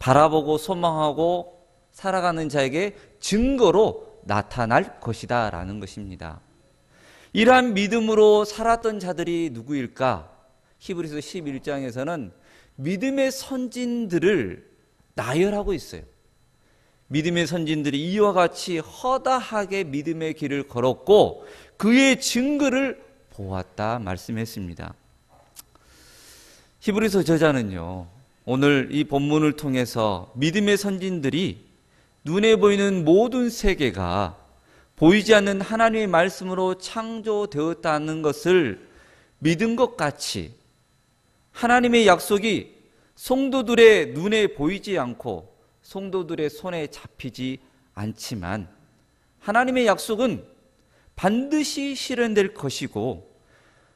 바라보고 소망하고 살아가는 자에게 증거로 나타날 것이다 라는 것입니다. 이러한 믿음으로 살았던 자들이 누구일까? 히브리서 11장에서는 믿음의 선진들을 나열하고 있어요. 믿음의 선진들이 이와 같이 허다하게 믿음의 길을 걸었고 그의 증거를 보았다 말씀했습니다. 히브리서 저자는요, 오늘 이 본문을 통해서 믿음의 선진들이 눈에 보이는 모든 세계가 보이지 않는 하나님의 말씀으로 창조되었다는 것을 믿은 것 같이 하나님의 약속이 성도들의 눈에 보이지 않고 성도들의 손에 잡히지 않지만 하나님의 약속은 반드시 실현될 것이고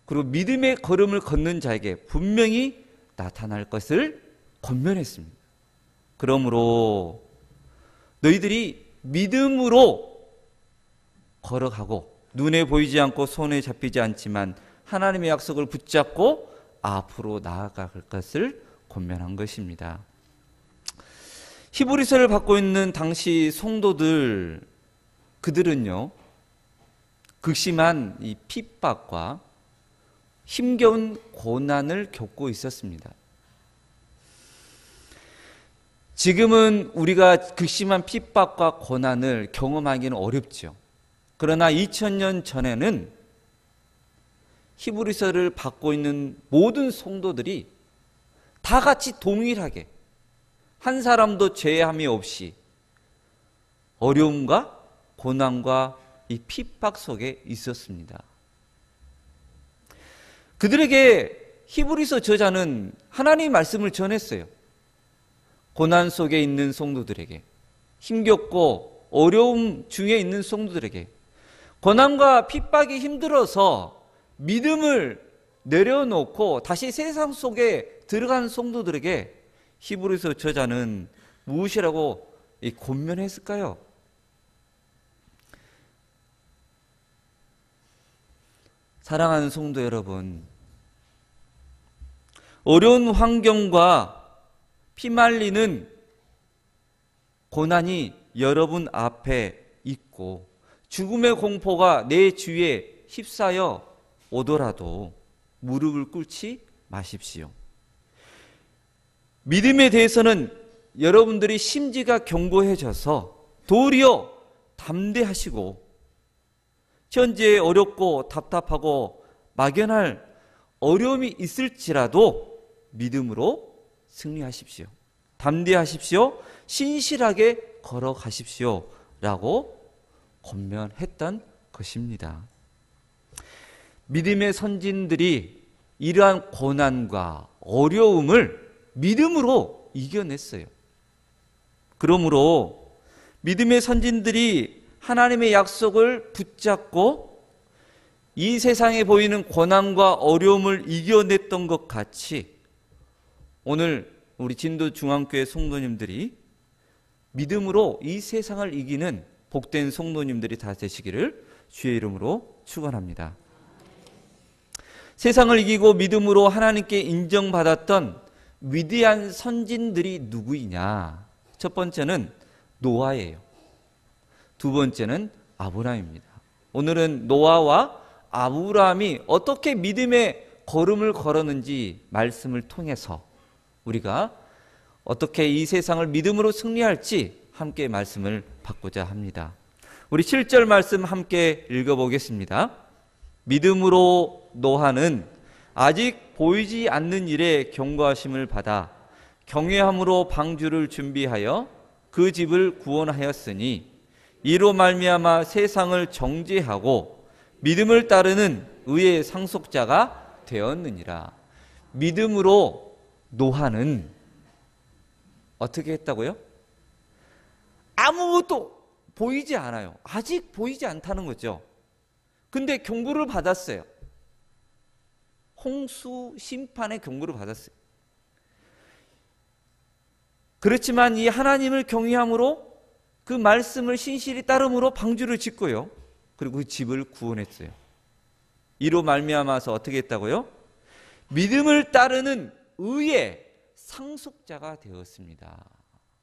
그리고 믿음의 걸음을 걷는 자에게 분명히 나타날 것을 권면했습니다. 그러므로 너희들이 믿음으로 걸어가고 눈에 보이지 않고 손에 잡히지 않지만 하나님의 약속을 붙잡고 앞으로 나아갈 것을 권면한 것입니다. 히브리서를 받고 있는 당시 성도들, 그들은요, 극심한 이 핍박과 힘겨운 고난을 겪고 있었습니다. 지금은 우리가 극심한 핍박과 고난을 경험하기는 어렵죠. 그러나 2000년 전에는 히브리서를 받고 있는 모든 성도들이 다 같이 동일하게 한 사람도 제함이 없이 어려움과 고난과 이 핍박 속에 있었습니다. 그들에게 히브리서 저자는 하나님의 말씀을 전했어요. 고난 속에 있는 성도들에게, 힘겹고 어려움 중에 있는 성도들에게, 고난과 핍박이 힘들어서 믿음을 내려놓고 다시 세상 속에 들어간 성도들에게 히브리서 저자는 무엇이라고 권면했을까요? 사랑하는 성도 여러분, 어려운 환경과 피말리는 고난이 여러분 앞에 있고 죽음의 공포가 내 주위에 휩싸여 오더라도 무릎을 꿇지 마십시오. 믿음에 대해서는 여러분들이 심지가 견고해져서 도리어 담대하시고 현재 어렵고 답답하고 막연할 어려움이 있을지라도 믿음으로 승리하십시오. 담대하십시오. 신실하게 걸어가십시오. 라고 권면했던 것입니다. 믿음의 선진들이 이러한 고난과 어려움을 믿음으로 이겨냈어요. 그러므로 믿음의 선진들이 하나님의 약속을 붙잡고 이 세상에 보이는 고난과 어려움을 이겨냈던 것 같이 오늘 우리 진도중앙교회 성도님들이 믿음으로 이 세상을 이기는 복된 성도님들이 다 되시기를 주의 이름으로 축원합니다. 세상을 이기고 믿음으로 하나님께 인정받았던 위대한 선진들이 누구이냐? 첫 번째는 노아예요. 두 번째는 아브라함입니다. 오늘은 노아와 아브라함이 어떻게 믿음의 걸음을 걸었는지 말씀을 통해서 우리가 어떻게 이 세상을 믿음으로 승리할지 함께 말씀을 받고자 합니다. 우리 7절 말씀 함께 읽어보겠습니다. 믿음으로 노아는 아직 보이지 않는 일에 경고하심을 받아 경외함으로 방주를 준비하여 그 집을 구원하였으니 이로 말미암아 세상을 정죄하고 믿음을 따르는 의의 상속자가 되었느니라. 믿음으로 노아는 어떻게 했다고요? 아무것도 보이지 않아요. 아직 보이지 않다는 거죠. 근데 경고를 받았어요. 홍수 심판의 경고를 받았어요. 그렇지만 이 하나님을 경외함으로 그 말씀을 신실히 따름으로 방주를 짓고요. 그리고 그 집을 구원했어요. 이로 말미암아서 어떻게 했다고요? 믿음을 따르는 의의 상속자가 되었습니다.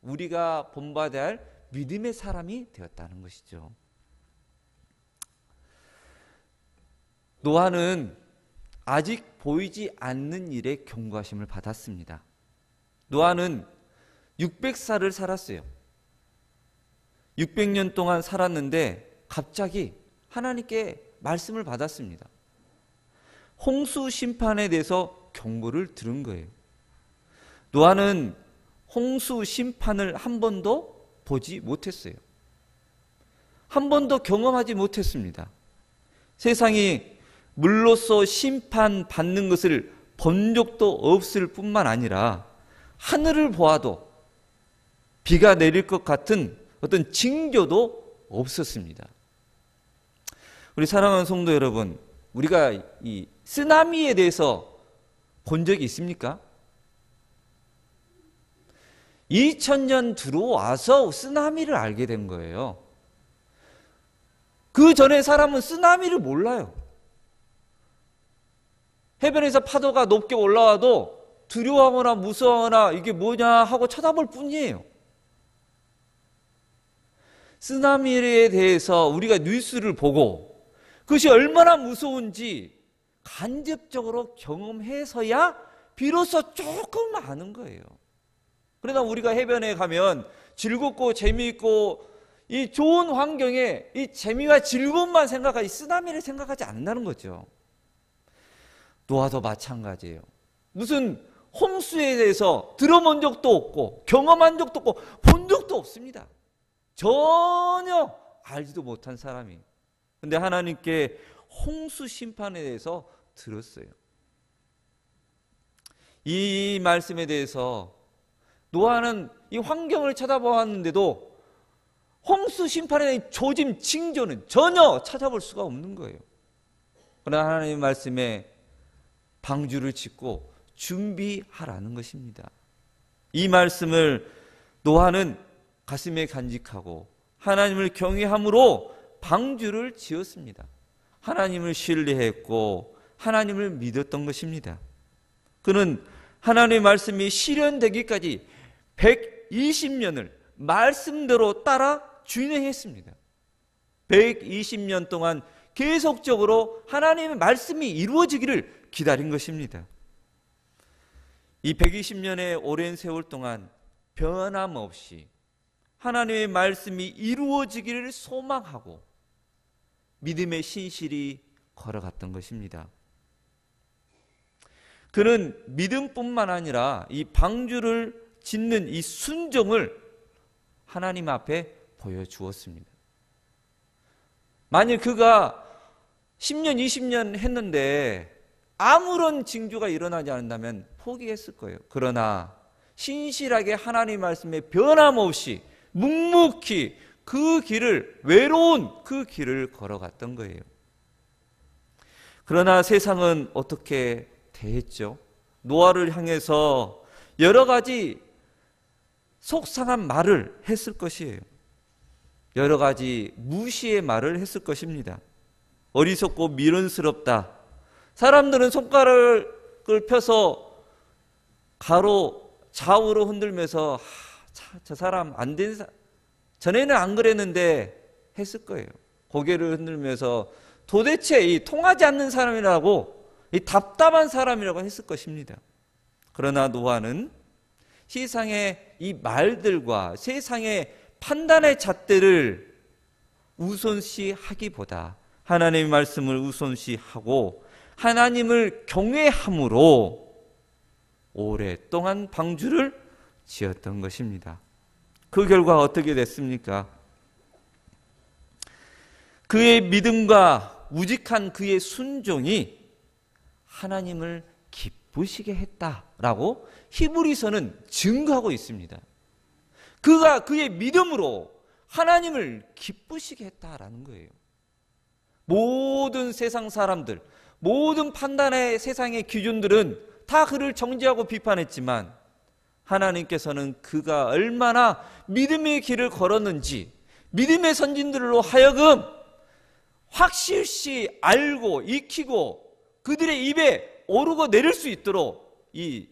우리가 본받아야 할 믿음의 사람이 되었다는 것이죠. 노아는 아직 보이지 않는 일에 경고하심을 받았습니다. 노아는 600살을 살았어요. 600년 동안 살았는데 갑자기 하나님께 말씀을 받았습니다. 홍수 심판에 대해서 경고를 들은 거예요. 노아는 홍수 심판을 한 번도 보지 못했어요. 한 번도 경험하지 못했습니다. 세상이 물로써 심판받는 것을 본 적도 없을 뿐만 아니라 하늘을 보아도 비가 내릴 것 같은 어떤 징조도 없었습니다. 우리 사랑하는 성도 여러분, 우리가 이 쓰나미에 대해서 본 적이 있습니까? 2000년 들어와서 쓰나미를 알게 된 거예요. 그 전에 사람은 쓰나미를 몰라요. 해변에서 파도가 높게 올라와도 두려워하거나 무서워하거나 이게 뭐냐 하고 쳐다볼 뿐이에요. 쓰나미에 대해서 우리가 뉴스를 보고 그것이 얼마나 무서운지 간접적으로 경험해서야 비로소 조금 아는 거예요. 그러나 우리가 해변에 가면 즐겁고 재미있고 이 좋은 환경에 이 재미와 즐거움만 생각하지 쓰나미를 생각하지 않는다는 거죠. 노아도 마찬가지예요. 무슨 홍수에 대해서 들어본 적도 없고 경험한 적도 없고 본 적도 없습니다. 전혀 알지도 못한 사람이. 근데 하나님께 홍수 심판에 대해서 들었어요. 이 말씀에 대해서 노아는 이 환경을 쳐다보았는데도 홍수 심판에 대한 조짐, 징조는 전혀 찾아볼 수가 없는 거예요. 그러나 하나님의 말씀에 방주를 짓고 준비하라는 것입니다. 이 말씀을 노아는 가슴에 간직하고 하나님을 경외함으로 방주를 지었습니다. 하나님을 신뢰했고 하나님을 믿었던 것입니다. 그는 하나님의 말씀이 실현되기까지 120년을 말씀대로 따라 준행했습니다. 120년 동안 계속적으로 하나님의 말씀이 이루어지기를 기다린 것입니다. 이 120년의 오랜 세월 동안 변함없이 하나님의 말씀이 이루어지기를 소망하고 믿음의 신실히 걸어갔던 것입니다. 그는 믿음뿐만 아니라 이 방주를 짓는 이 순종을 하나님 앞에 보여주었습니다. 만약 그가 10년, 20년 했는데 아무런 징조가 일어나지 않는다면 포기했을 거예요. 그러나 신실하게 하나님 말씀에 변함없이 묵묵히 그 길을, 외로운 그 길을 걸어갔던 거예요. 그러나 세상은 어떻게 대했죠? 노아를 향해서 여러 가지 속상한 말을 했을 것이에요. 여러 가지 무시의 말을 했을 것입니다. 어리석고 미련스럽다. 사람들은 손가락을 펴서 가로 좌우로 흔들면서 저 사람 안 된 사람, 전에는 안 그랬는데 했을 거예요. 고개를 흔들면서 도대체 이 통하지 않는 사람이라고, 이 답답한 사람이라고 했을 것입니다. 그러나 노아는 세상의 이 말들과 세상의 판단의 잣대를 우선시하기보다 하나님의 말씀을 우선시하고 하나님을 경외함으로 오랫동안 방주를 지었던 것입니다. 그 결과 어떻게 됐습니까? 그의 믿음과 우직한 그의 순종이 하나님을 기쁘시게 했다라고 히브리서는 증거하고 있습니다. 그가 그의 믿음으로 하나님을 기쁘시게 했다라는 거예요. 모든 세상 사람들, 모든 판단의 세상의 기준들은 다 그를 정죄하고 비판했지만 하나님께서는 그가 얼마나 믿음의 길을 걸었는지 믿음의 선진들로 하여금 확실시 알고 익히고 그들의 입에 오르고 내릴 수 있도록 이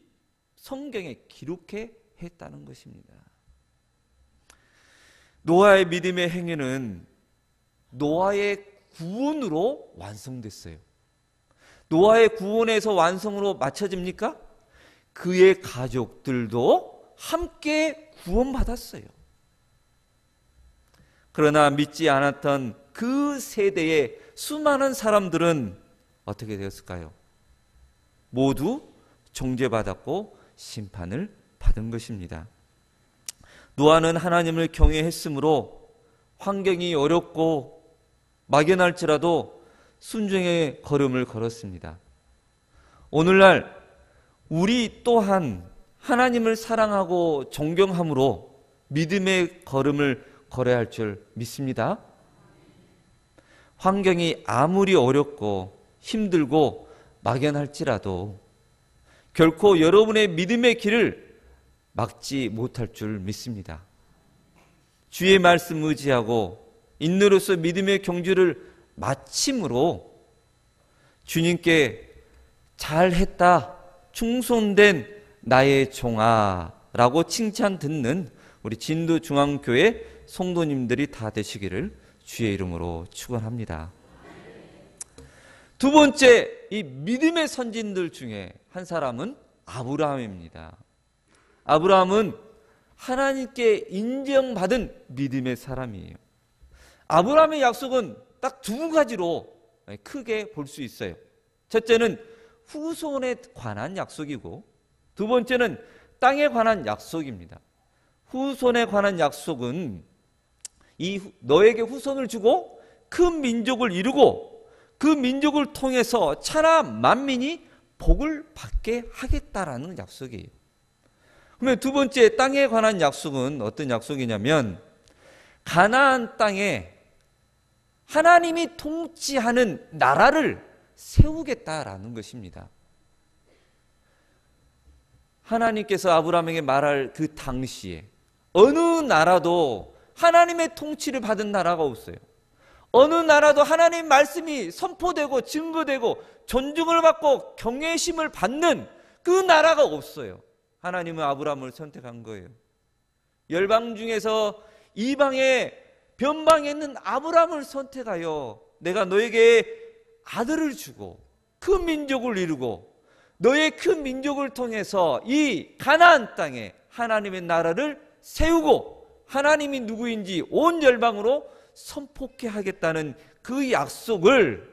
성경에 기록해 했다는 것입니다. 노아의 믿음의 행위는 노아의 구원으로 완성됐어요. 노아의 구원에서 완성으로 맞춰집니까? 그의 가족들도 함께 구원받았어요. 그러나 믿지 않았던 그 세대의 수많은 사람들은 어떻게 되었을까요? 모두 정죄받았고 심판을 받은 것입니다. 노아는 하나님을 경외했으므로 환경이 어렵고 막연할지라도 순종의 걸음을 걸었습니다. 오늘날 우리 또한 하나님을 사랑하고 존경함으로 믿음의 걸음을 걸어야 할 줄 믿습니다. 환경이 아무리 어렵고 힘들고 막연할지라도 결코 여러분의 믿음의 길을 막지 못할 줄 믿습니다. 주의 말씀 의지하고 인내로서 믿음의 경주를 마침으로 주님께 잘했다, 충성된 나의 종아 라고 칭찬 듣는 우리 진도중앙교회 성도님들이 다 되시기를 주의 이름으로 축원합니다. 두 번째, 이 믿음의 선진들 중에 한 사람은 아브라함입니다. 아브라함은 하나님께 인정받은 믿음의 사람이에요. 아브라함의 약속은 딱 두 가지로 크게 볼 수 있어요. 첫째는 후손에 관한 약속이고, 두 번째는 땅에 관한 약속입니다. 후손에 관한 약속은 너에게 후손을 주고 큰 민족을 이루고 그 민족을 통해서 천하 만민이 복을 받게 하겠다라는 약속이에요. 그러면 두 번째 땅에 관한 약속은 어떤 약속이냐면 가나안 땅에 하나님이 통치하는 나라를 세우겠다라는 것입니다. 하나님께서 아브라함에게 말할 그 당시에 어느 나라도 하나님의 통치를 받은 나라가 없어요. 어느 나라도 하나님 말씀이 선포되고 증거되고 존중을 받고 경외심을 받는 그 나라가 없어요. 하나님은 아브라함을 선택한 거예요. 열방 중에서 이방에 변방에 있는 아브라함을 선택하여 내가 너에게 아들을 주고 그 민족을 이루고 너의 그 민족을 통해서 이 가나안 땅에 하나님의 나라를 세우고 하나님이 누구인지 온 열방으로 선포케 하겠다는 그 약속을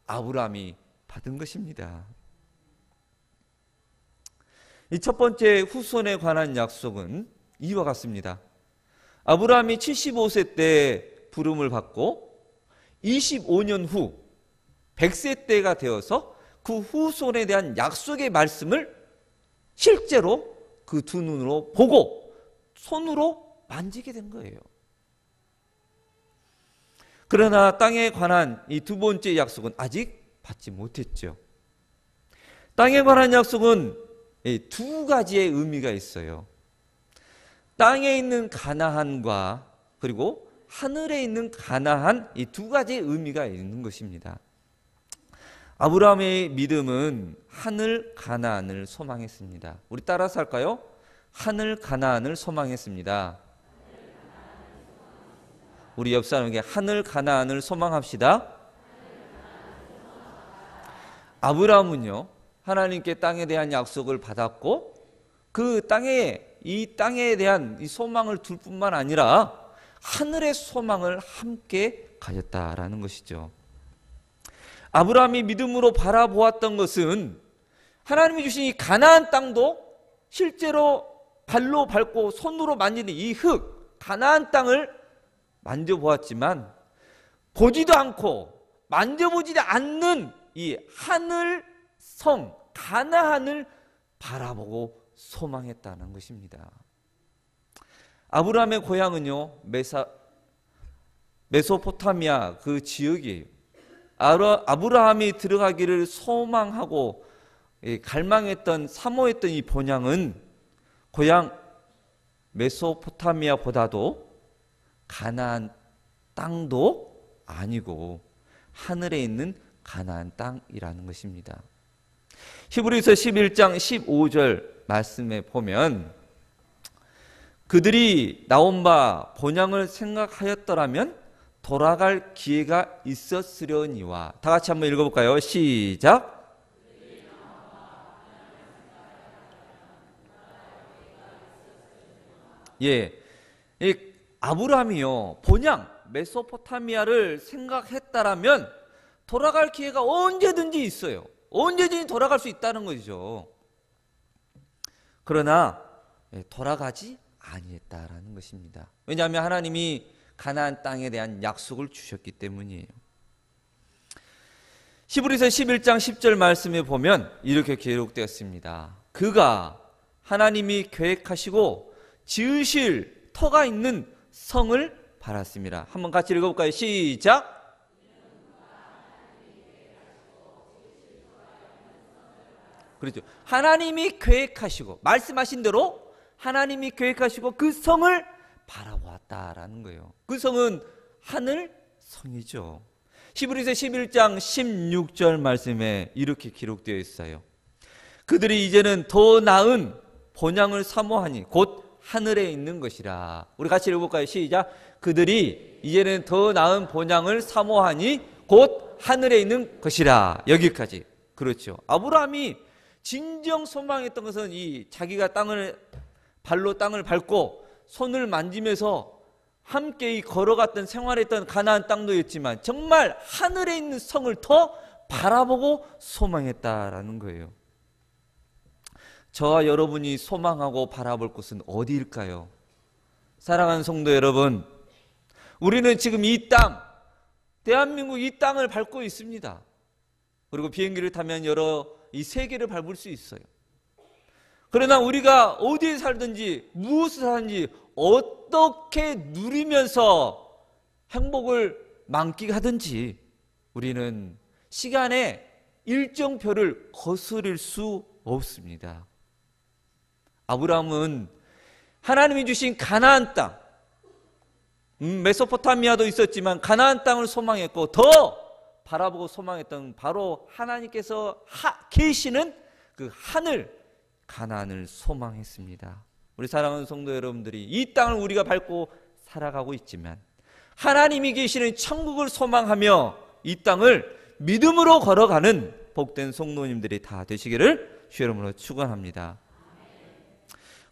아브라함이 받은 것입니다. 이 첫 번째 후손에 관한 약속은 이와 같습니다. 아브라함이 75세 때 부름을 받고 25년 후 100세 때가 되어서 그 후손에 대한 약속의 말씀을 실제로 그 두 눈으로 보고 손으로 만지게 된 거예요. 그러나 땅에 관한 이 두 번째 약속은 아직 받지 못했죠. 땅에 관한 약속은 두 가지의 의미가 있어요. 땅에 있는 가나안과 그리고 하늘에 있는 가나안, 이 두 가지의 의미가 있는 것입니다. 아브라함의 믿음은 하늘 가나안을 소망했습니다. 우리 따라서 할까요? 하늘 가나안을 소망했습니다. 우리 옆 사람에게 하늘 가나안을 소망합시다. 아브라함은요, 하나님께 땅에 대한 약속을 받았고 그 이 땅에 대한 이 소망을 둘 뿐만 아니라 하늘의 소망을 함께 가졌다라는 것이죠. 아브라함이 믿음으로 바라보았던 것은 하나님이 주신 이 가나안 땅도 실제로 발로 밟고 손으로 만지는 이 흙, 가나안 땅을 만져보았지만 보지도 않고 만져보지도 않는 이 하늘 성 가나안을 바라보고 소망했다는 것입니다. 아브라함의 고향은요 메소포타미아 그 지역이에요. 아브라함이 들어가기를 소망하고 갈망했던 사모했던 이 본향은 고향 메소포타미아보다도 가나안 땅도 아니고 하늘에 있는 가나안 땅이라는 것입니다. 히브리서 11장 15절 말씀에 보면 그들이 나온 바 본향을 생각하였더라면 돌아갈 기회가 있었으려니와. 다 같이 한번 읽어볼까요? 시작. 예, 이 아브라함이요 본향 메소포타미아를 생각했다라면 돌아갈 기회가 언제든지 있어요. 언제든지 돌아갈 수 있다는 거죠. 그러나 돌아가지 아니했다라는 것입니다. 왜냐하면 하나님이 가나안 땅에 대한 약속을 주셨기 때문이에요. 히브리서 11장 10절 말씀에 보면 이렇게 기록되었습니다. 그가 하나님이 계획하시고 지으실 터가 있는 성을 바랐습니다. 한번 같이 읽어볼까요? 시작. 그렇죠. 하나님이 계획하시고 말씀하신 대로 하나님이 계획하시고 그 성을 바라보았다라는 거예요. 그 성은 하늘 성이죠. 히브리서 11장 16절 말씀에 이렇게 기록되어 있어요. 그들이 이제는 더 나은 본향을 사모하니 곧 하늘에 있는 것이라. 우리 같이 읽어볼까요? 시작. 그들이 이제는 더 나은 본향을 사모하니 곧 하늘에 있는 것이라. 여기까지. 그렇죠. 아브라함이 진정 소망했던 것은 이 자기가 발로 땅을 밟고 손을 만지면서 함께 걸어갔던 생활했던 가나안 땅도였지만 정말 하늘에 있는 성을 더 바라보고 소망했다라는 거예요. 저와 여러분이 소망하고 바라볼 곳은 어디일까요? 사랑하는 성도 여러분, 우리는 지금 이 땅, 대한민국 이 땅을 밟고 있습니다. 그리고 비행기를 타면 이 세계를 밟을 수 있어요. 그러나 우리가 어디에 살든지 무엇을 하든지 어떻게 누리면서 행복을 만끽하든지 우리는 시간의 일정표를 거스릴 수 없습니다. 아브라함은 하나님이 주신 가나안 땅, 메소포타미아도 있었지만 가나안 땅을 소망했고 더 바라보고 소망했던 바로 하나님께서 계시는 그 하늘 가나안을 소망했습니다. 우리 사랑하는 성도 여러분들이 이 땅을 우리가 밟고 살아가고 있지만 하나님이 계시는 천국을 소망하며 이 땅을 믿음으로 걸어가는 복된 성도님들이 다 되시기를 주 여러분으로 축원합니다.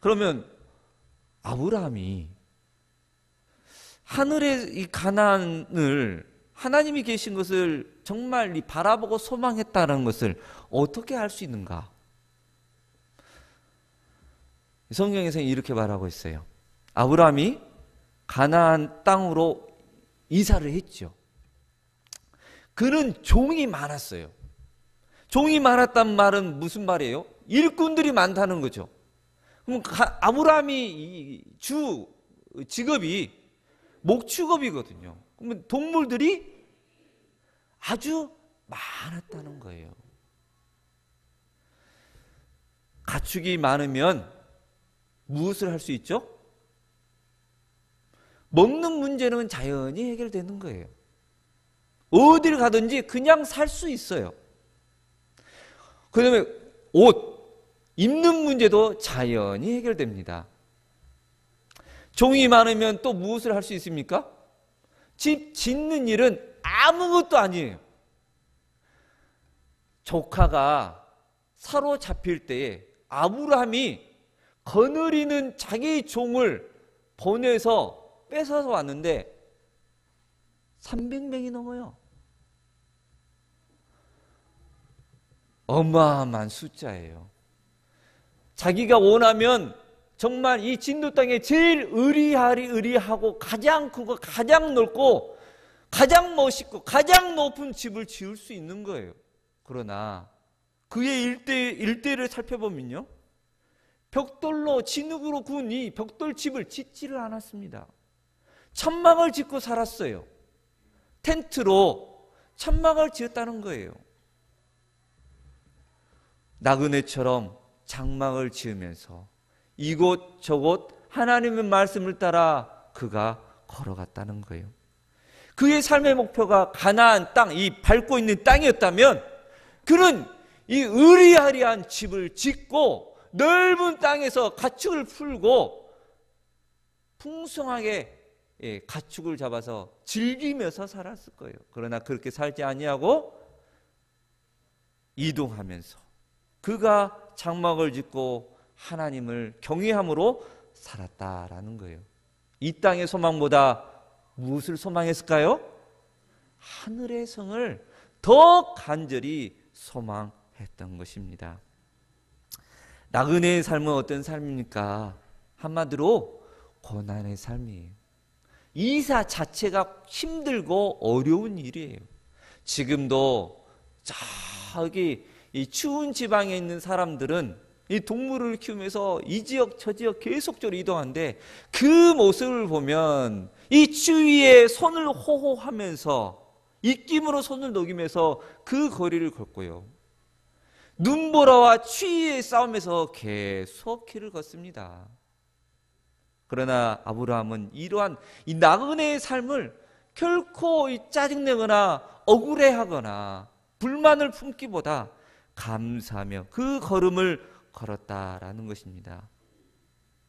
그러면 아브라함이 하늘의 이 가나안을 하나님이 계신 것을 정말 바라보고 소망했다는 것을 어떻게 알 수 있는가? 성경에서는 이렇게 말하고 있어요. 아브라함이 가나안 땅으로 이사를 했죠. 그는 종이 많았어요. 종이 많았단 말은 무슨 말이에요? 일꾼들이 많다는 거죠. 그럼 아브라함이 직업이 목축업이거든요. 그러면 동물들이 아주 많았다는 거예요. 가축이 많으면 무엇을 할 수 있죠? 먹는 문제는 자연히 해결되는 거예요. 어딜 가든지 그냥 살 수 있어요. 그 다음에 옷, 입는 문제도 자연히 해결됩니다. 종이 많으면 또 무엇을 할 수 있습니까? 집 짓는 일은 아무것도 아니에요. 조카가 사로잡힐 때에 아브라함이 거느리는 자기 종을 보내서 뺏어서 왔는데 300명이 넘어요. 어마어마한 숫자예요. 자기가 원하면 정말 이 진도 땅에 제일 의리하고 가장 크고 가장 넓고 가장 멋있고 가장 높은 집을 지을 수 있는 거예요. 그러나 그의 일대를 살펴보면요, 벽돌로 진흙으로 구운 이 벽돌 집을 짓지를 않았습니다. 천막을 짓고 살았어요. 텐트로 천막을 지었다는 거예요. 나그네처럼 장막을 지으면서 이곳 저곳 하나님의 말씀을 따라 그가 걸어갔다는 거예요. 그의 삶의 목표가 가나안 땅, 이 밟고 있는 땅이었다면 그는 이 의리아리한 집을 짓고 넓은 땅에서 가축을 풀고 풍성하게 가축을 잡아서 즐기면서 살았을 거예요. 그러나 그렇게 살지 아니하고 이동하면서 그가 장막을 짓고 하나님을 경외함으로 살았다라는 거예요. 이 땅의 소망보다 무엇을 소망했을까요? 하늘의 성을 더 간절히 소망했던 것입니다. 나그네의 삶은 어떤 삶입니까? 한마디로 고난의 삶이에요. 이사 자체가 힘들고 어려운 일이에요. 지금도 저기 이 추운 지방에 있는 사람들은 이 동물을 키우면서 이 지역 저 지역 계속적으로 이동하는데 그 모습을 보면 이 추위에 손을 호호하면서 입김으로 손을 녹이면서 그 거리를 걷고요. 눈보라와 추위의 싸움에서 계속 길을 걷습니다. 그러나 아브라함은 이러한 이 나그네의 삶을 결코 짜증내거나 억울해하거나 불만을 품기보다 감사하며 그 걸음을 걸었다라는 것입니다.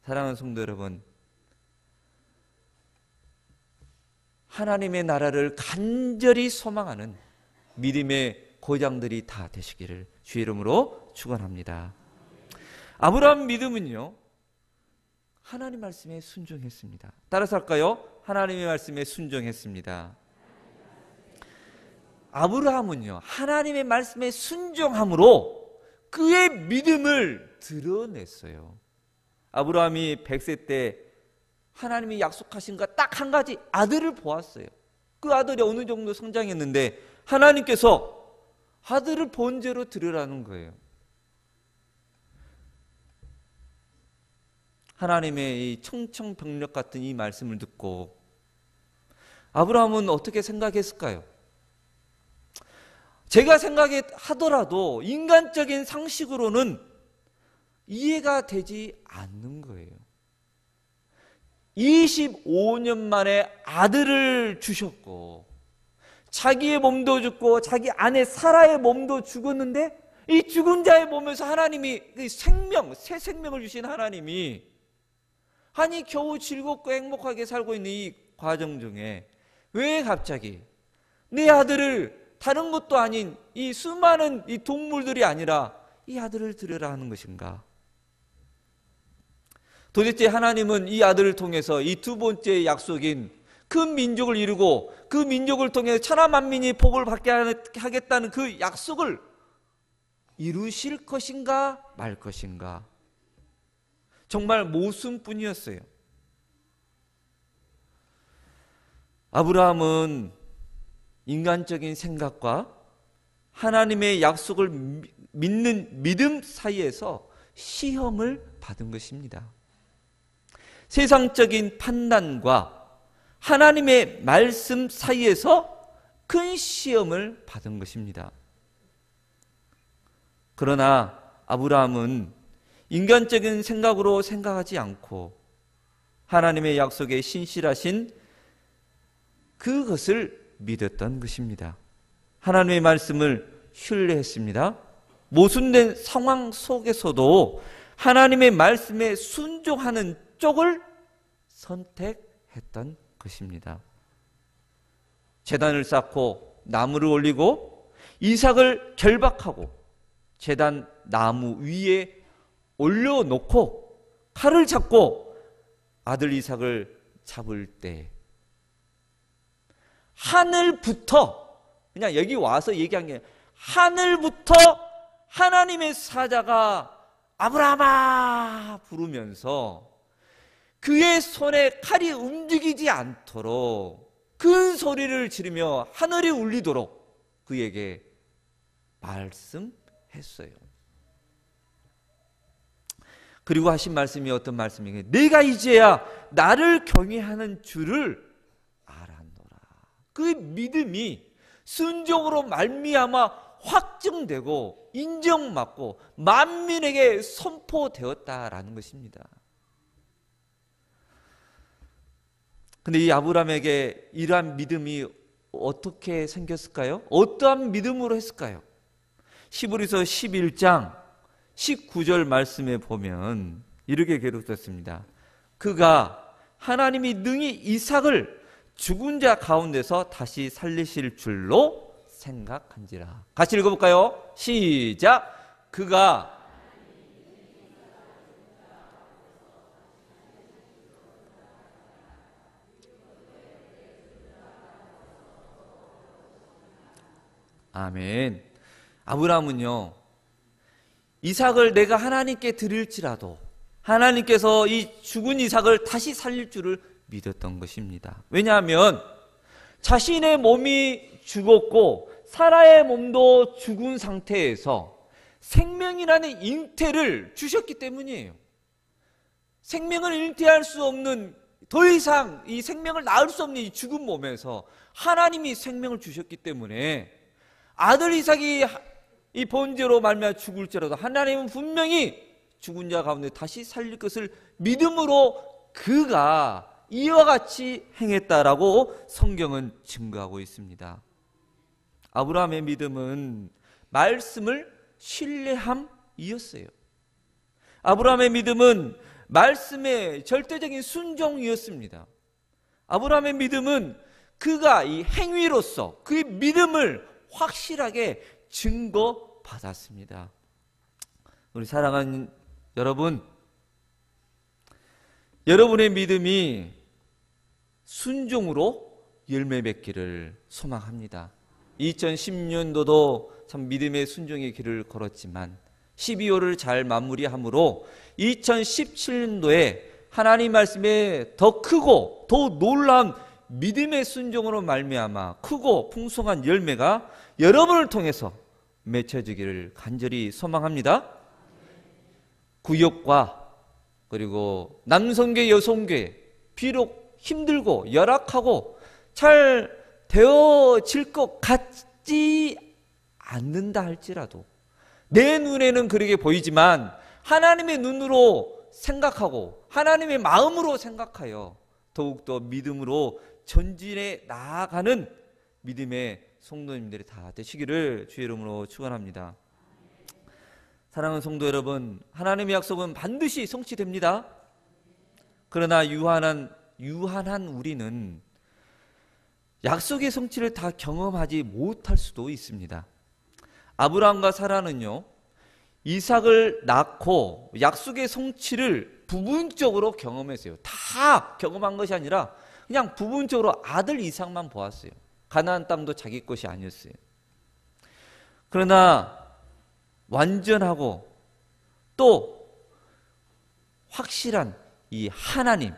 사랑하는 성도 여러분, 하나님의 나라를 간절히 소망하는 믿음의 고장들이 다 되시기를 주의 이름으로 축원합니다. 아브라함 믿음은요, 하나님 말씀에 순종했습니다. 따라서 할까요? 하나님의 말씀에 순종했습니다. 아브라함은요, 하나님의 말씀에 순종함으로 그의 믿음을 드러냈어요. 아브라함이 100세 때 하나님이 약속하신 것 딱 한 가지, 아들을 보았어요. 그 아들이 어느 정도 성장했는데 하나님께서 아들을 번제로 드리라는 거예요. 하나님의 이 청청병력 같은 이 말씀을 듣고 아브라함은 어떻게 생각했을까요? 제가 생각하더라도 인간적인 상식으로는 이해가 되지 않는 거예요. 25년 만에 아들을 주셨고 자기의 몸도 죽고 자기 아내 사라의 몸도 죽었는데 이 죽은 자의 몸에서 하나님이 새 생명을 주신 하나님이 아니 겨우 즐겁고 행복하게 살고 있는 이 과정 중에 왜 갑자기 내 아들을 다른 것도 아닌 이 수많은 이 동물들이 아니라 이 아들을 드려라 하는 것인가? 도대체 하나님은 이 아들을 통해서 이 두 번째 약속인 큰 민족을 이루고 그 민족을 통해 천하 만민이 복을 받게 하겠다는 그 약속을 이루실 것인가 말 것인가? 정말 모순뿐이었어요. 아브라함은 인간적인 생각과 하나님의 약속을 믿는 믿음 사이에서 시험을 받은 것입니다. 세상적인 판단과 하나님의 말씀 사이에서 큰 시험을 받은 것입니다. 그러나 아브라함은 인간적인 생각으로 생각하지 않고 하나님의 약속에 신실하신 그것을 믿었던 것입니다. 하나님의 말씀을 신뢰했습니다. 모순된 상황 속에서도 하나님의 말씀에 순종하는 쪽을 선택했던 것입니다. 제단을 쌓고 나무를 올리고 이삭을 결박하고 제단 나무 위에 올려놓고 칼을 잡고 아들 이삭을 잡을 때 하늘부터 그냥 여기 와서 얘기한 게 하늘부터 하나님의 사자가 아브라함아 부르면서 그의 손에 칼이 움직이지 않도록 큰 소리를 지르며 하늘이 울리도록 그에게 말씀했어요. 그리고 하신 말씀이 어떤 말씀이에요? 내가 이제야 나를 경외하는 줄을 알았노라. 그 믿음이 순종으로 말미암아 확증되고 인정받고 만민에게 선포되었다라는 것입니다. 근데 이 아브라함에게 이러한 믿음이 어떻게 생겼을까요? 어떠한 믿음으로 했을까요? 히브리서 11장 19절 말씀에 보면 이렇게 기록됐습니다. 그가 하나님이 능히 이삭을 죽은 자 가운데서 다시 살리실 줄로 생각한지라. 같이 읽어볼까요? 시작. 그가 아멘. 아브라함은요, 이삭을 내가 하나님께 드릴지라도 하나님께서 이 죽은 이삭을 다시 살릴 줄을 믿었던 것입니다. 왜냐하면 자신의 몸이 죽었고 사라의 몸도 죽은 상태에서 생명이라는 잉태를 주셨기 때문이에요. 생명을 잉태할 수 없는, 더 이상 이 생명을 낳을 수 없는 이 죽은 몸에서 하나님이 생명을 주셨기 때문에 아들 이삭이 이 번제로 말미암아 죽을지라도 하나님은 분명히 죽은 자 가운데 다시 살릴 것을 믿음으로 그가 이와 같이 행했다라고 성경은 증거하고 있습니다. 아브라함의 믿음은 말씀을 신뢰함이었어요. 아브라함의 믿음은 말씀의 절대적인 순종이었습니다. 아브라함의 믿음은 그가 이 행위로서 그의 믿음을 확실하게 증거받았습니다. 우리 사랑하는 여러분, 여러분의 믿음이 순종으로 열매 맺기를 소망합니다. 2010년도도 참 믿음의 순종의 길을 걸었지만 12월을 잘 마무리함으로 2017년도에 하나님 말씀에 더 크고 더 놀라운 믿음의 순종으로 말미암아 크고 풍성한 열매가 여러분을 통해서 맺혀지기를 간절히 소망합니다. 구역과 그리고 남성계 여성계 비록 힘들고 열악하고 잘 되어질 것 같지 않는다 할지라도 내 눈에는 그렇게 보이지만 하나님의 눈으로 생각하고 하나님의 마음으로 생각하여 더욱더 믿음으로 전진해 나아가는 믿음의 성도님들이 다 되시기를 주의 이름으로 축원합니다. 사랑하는 성도 여러분, 하나님의 약속은 반드시 성취됩니다. 그러나 유한한 우리는 약속의 성취를 다 경험하지 못할 수도 있습니다. 아브라함과 사라는요, 이삭을 낳고 약속의 성취를 부분적으로 경험했어요. 다 경험한 것이 아니라 그냥 부분적으로 아들 이삭만 보았어요. 가나안 땅도 자기 것이 아니었어요. 그러나 완전하고 또 확실한 이 하나님,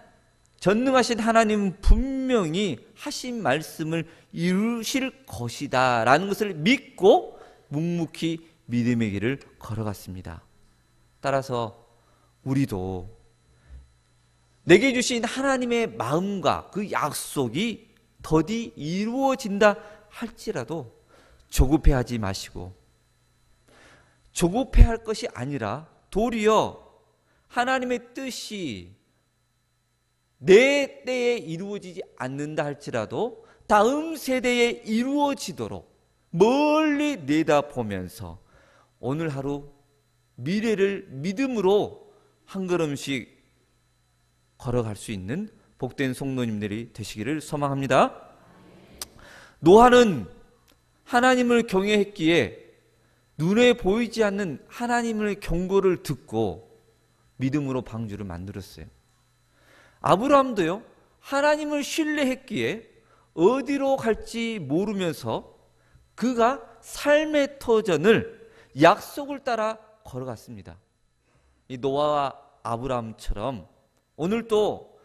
전능하신 하나님은 분명히 하신 말씀을 이루실 것이다 라는 것을 믿고 묵묵히 믿음의 길을 걸어갔습니다. 따라서 우리도 내게 주신 하나님의 마음과 그 약속이 더디 이루어진다 할지라도 조급해하지 마시고, 조급해할 것이 아니라 도리어 하나님의 뜻이 내 때에 이루어지지 않는다 할지라도 다음 세대에 이루어지도록 멀리 내다보면서 오늘 하루 미래를 믿음으로 한 걸음씩 걸어갈 수 있는 복된 성도님들이 되시기를 소망합니다. 노아는 하나님을 경외했기에 눈에 보이지 않는 하나님의 경고를 듣고 믿음으로 방주를 만들었어요. 아브라함도요, 하나님을 신뢰했기에 어디로 갈지 모르면서 그가 삶의 터전을 약속을 따라 걸어갔습니다. 이 노아와 아브라함처럼 오늘도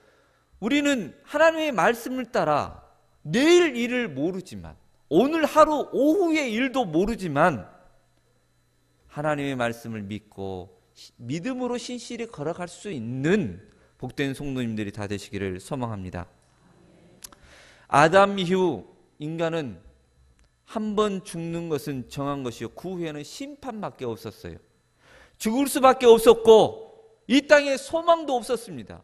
우리는 하나님의 말씀을 따라 내일 일을 모르지만, 오늘 하루 오후의 일도 모르지만 하나님의 말씀을 믿고 믿음으로 신실히 걸어갈 수 있는 복된 성도님들이 다 되시기를 소망합니다. 아담 이후 인간은 한 번 죽는 것은 정한 것이요, 그 후에는 심판밖에 없었어요. 죽을 수밖에 없었고 이 땅에 소망도 없었습니다.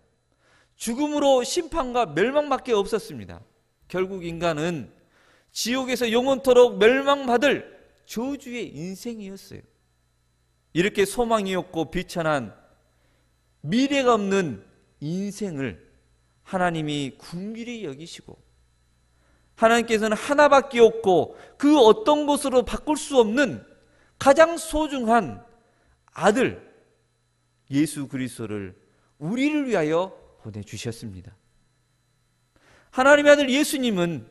죽음으로 심판과 멸망밖에 없었습니다. 결국 인간은 지옥에서 영원토록 멸망받을 저주의 인생이었어요. 이렇게 소망이 없고 비천한 미래가 없는 인생을 하나님이 긍휼히 여기시고 하나님께서는 하나밖에 없고 그 어떤 것으로 바꿀 수 없는 가장 소중한 아들 예수 그리스도를 우리를 위하여 보내주셨습니다. 하나님의 아들 예수님은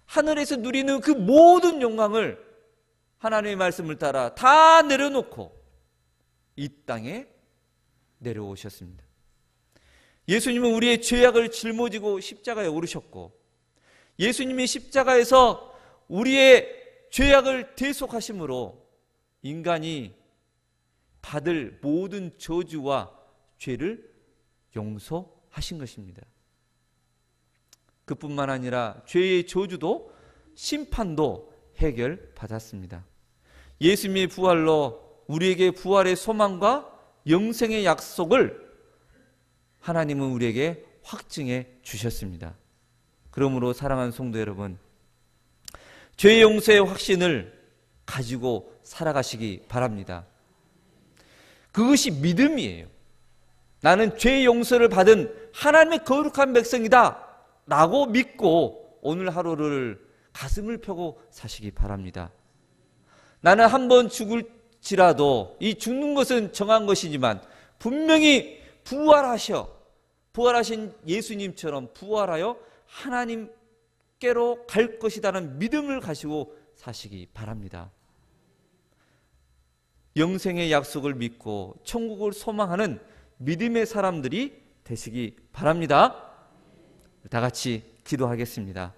하늘에서 누리는 그 모든 영광을 하나님의 말씀을 따라 다 내려놓고 이 땅에 내려오셨습니다. 예수님은 우리의 죄악을 짊어지고 십자가에 오르셨고 예수님이 십자가에서 우리의 죄악을 대속하심으로 인간이 받을 모든 저주와 죄를 용서하신 것입니다. 그뿐만 아니라 죄의 저주도 심판도 해결받았습니다. 예수님의 부활로 우리에게 부활의 소망과 영생의 약속을 하나님은 우리에게 확증해 주셨습니다. 그러므로 사랑하는 성도 여러분, 죄의 용서의 확신을 가지고 살아가시기 바랍니다. 그것이 믿음이에요. 나는 죄의 용서를 받은 하나님의 거룩한 백성이다 라고 믿고 오늘 하루를 가슴을 펴고 사시기 바랍니다. 나는 한번 죽을지라도 이 죽는 것은 정한 것이지만 분명히 부활하신 예수님처럼 부활하여 하나님께로 갈 것이라는 믿음을 가지고 사시기 바랍니다. 영생의 약속을 믿고 천국을 소망하는 믿음의 사람들이 되시기 바랍니다. 다 같이 기도하겠습니다.